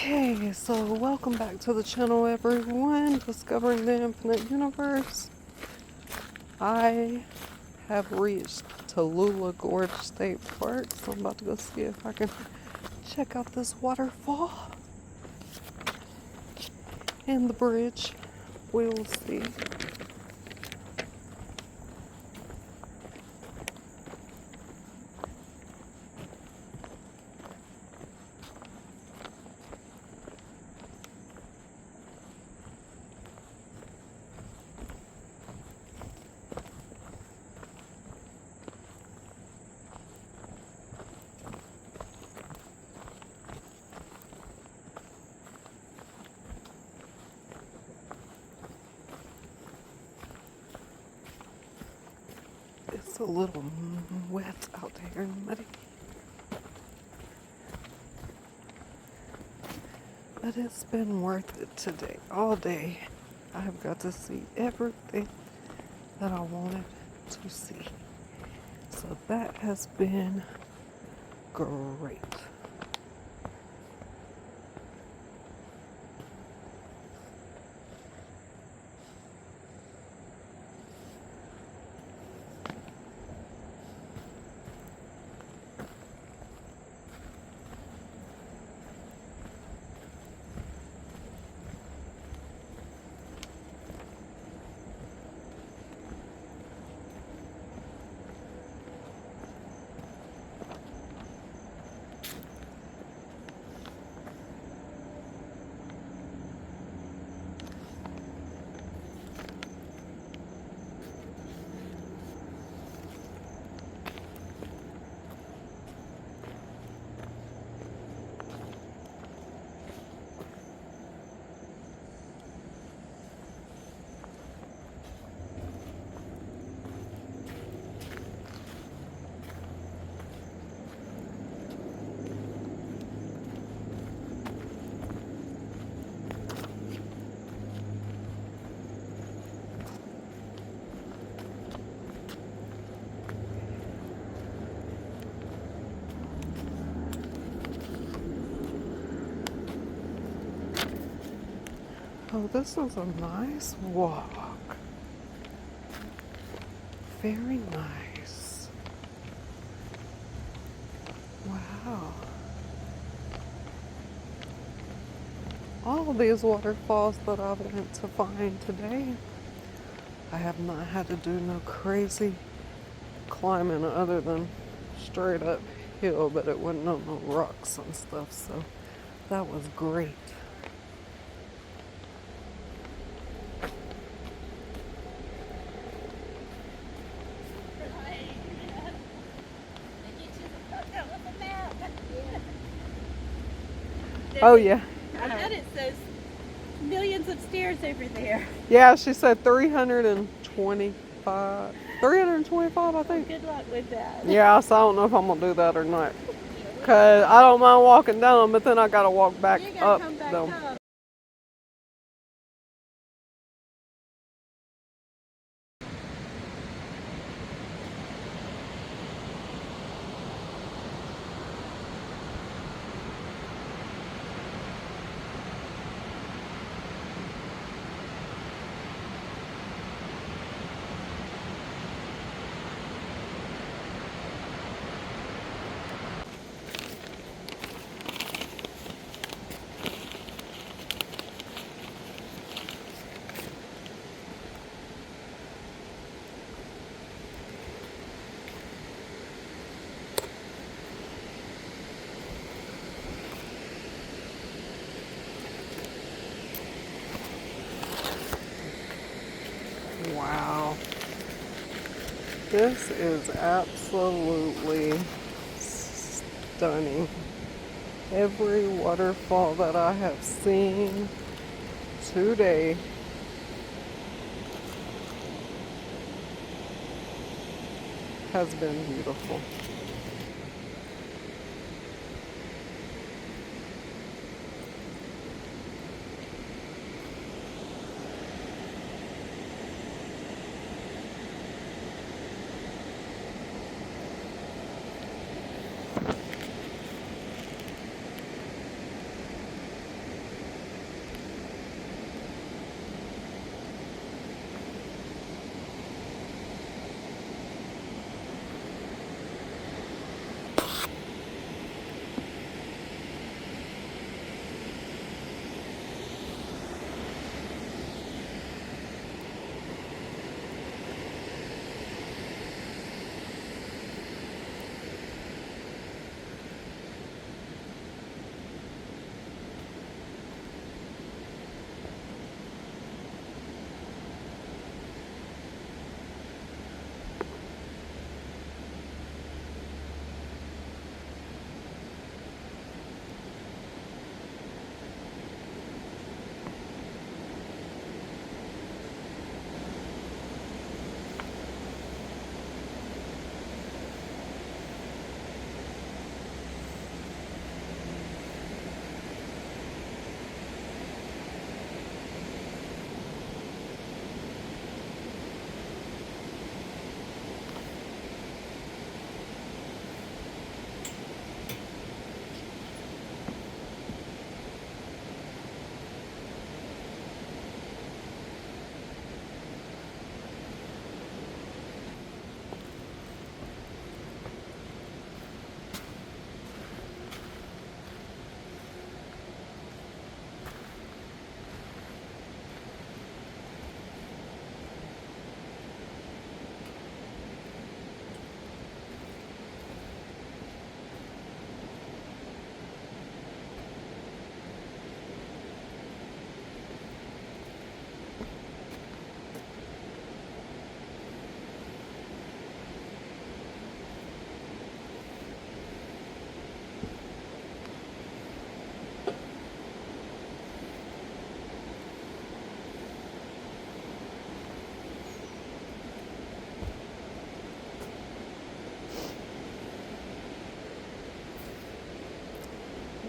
Okay, so welcome back to the channel, everyone. Discovering the Infinite Universe. I have reached Tallulah Gorge State Park, so I'm about to go see if I can check out this waterfall and the bridge. We will see. It's a little wet out here and muddy, but it's been worth it today, all day. I have got to see everything that I wanted to see. So that has been great. Oh, this is a nice walk. Very nice. Wow. All of these waterfalls that I went to find today, I have not had to do no crazy climbing other than straight up hill, but it wasn't on no rocks and stuff, so that was great. Oh yeah. I bet it says millions of stairs over there. Yeah, she said 325. 325, I think. Good luck with that. Yeah, so I don't know if I'm gonna do that or not. Cause I don't mind walking down, but then I gotta walk back You up gotta come back them. up. Wow. This is absolutely stunning. Every waterfall that I have seen today has been beautiful.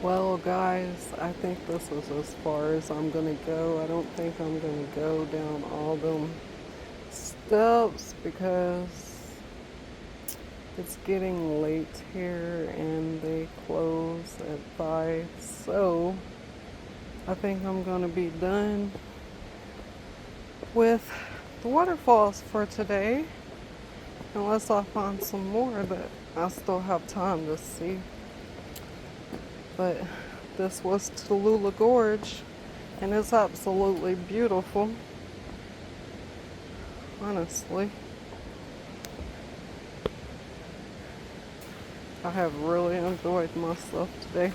Well, guys, I think this is as far as I'm gonna go. I don't think I'm gonna go down all them steps because it's getting late here and they close at 5. So I think I'm gonna be done with the waterfalls for today, unless I find some more that I still have time to see. But this was Tallulah Gorge, and it's absolutely beautiful, honestly. I have really enjoyed myself today.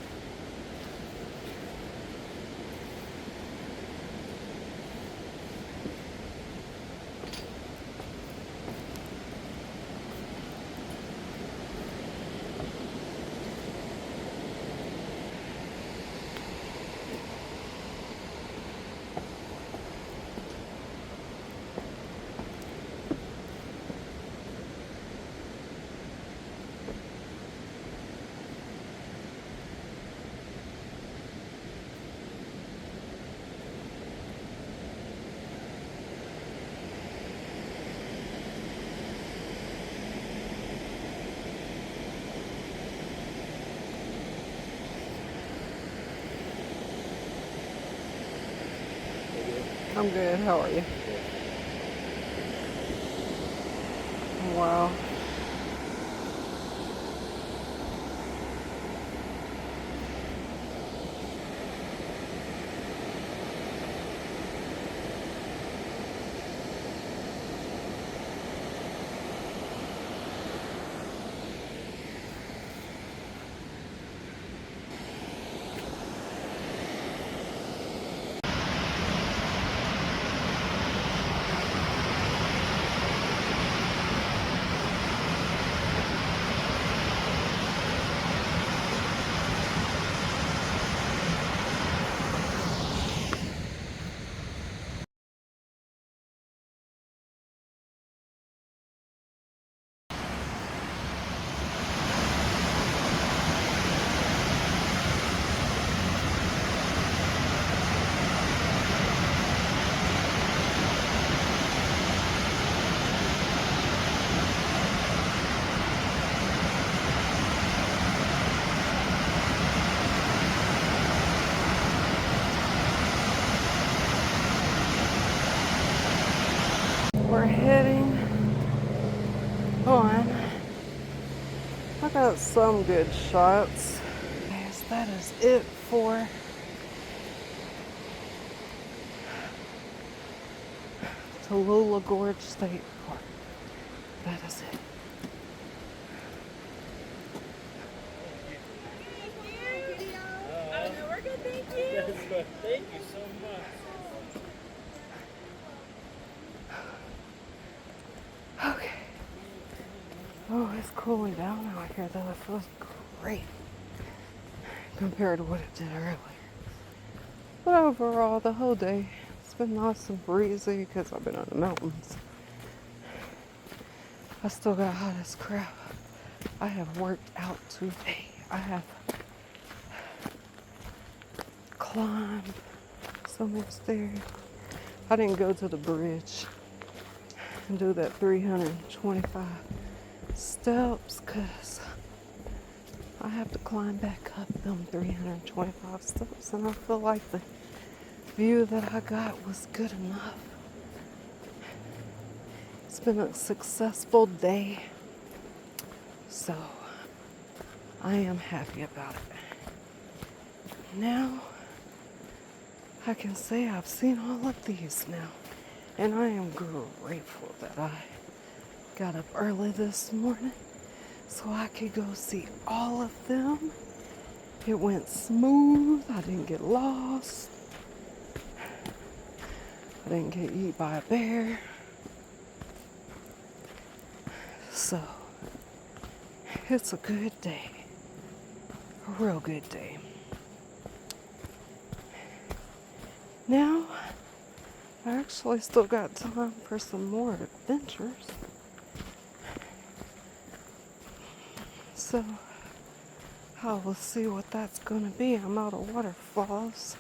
I'm good. How are you? Wow. We're heading on. I got some good shots. Yes, that is it for Tallulah Gorge State Park. That is it. Oh, no, we're good, thank you. Thank you so much. Okay. Oh, it's cooling down out here though. It feels great compared to what it did earlier. But overall, the whole day, it's been nice and breezy because I've been in the mountains. I still got hot as crap. I have worked out today. I have climbed so many stairs. I didn't go to the bridge and do that 325 steps because I have to climb back up them 325 steps, and I feel like the view that I got was good enough. It's been a successful day, so I am happy about it. Now I can say I've seen all of these now, and I am grateful that I got up early this morning so I could go see all of them. It went smooth. I didn't get lost. I didn't get eaten by a bear. So, it's a good day. A real good day. Now, I actually still got time for some more adventures. So, I will see what that's gonna be. I'm out of waterfalls.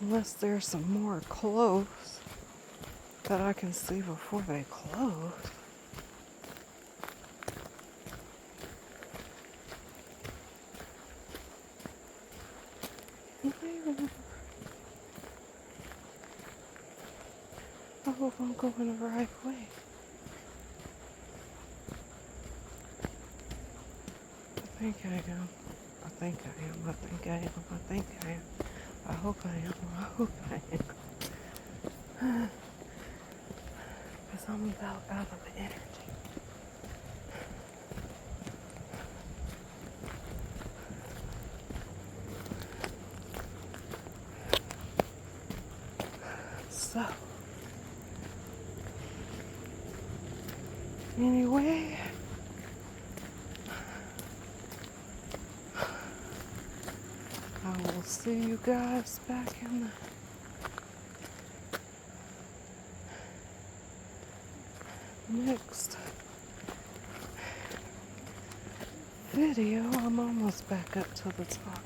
Unless there's some more close that I can see before they close. I hope I'm going the right way. I think I am. I think I am. I think I am. I think I am. I hope I am. I hope I am. Because I'm about out of energy. So, anyway, I will see you guys back in the next video. I'm almost back up to the top.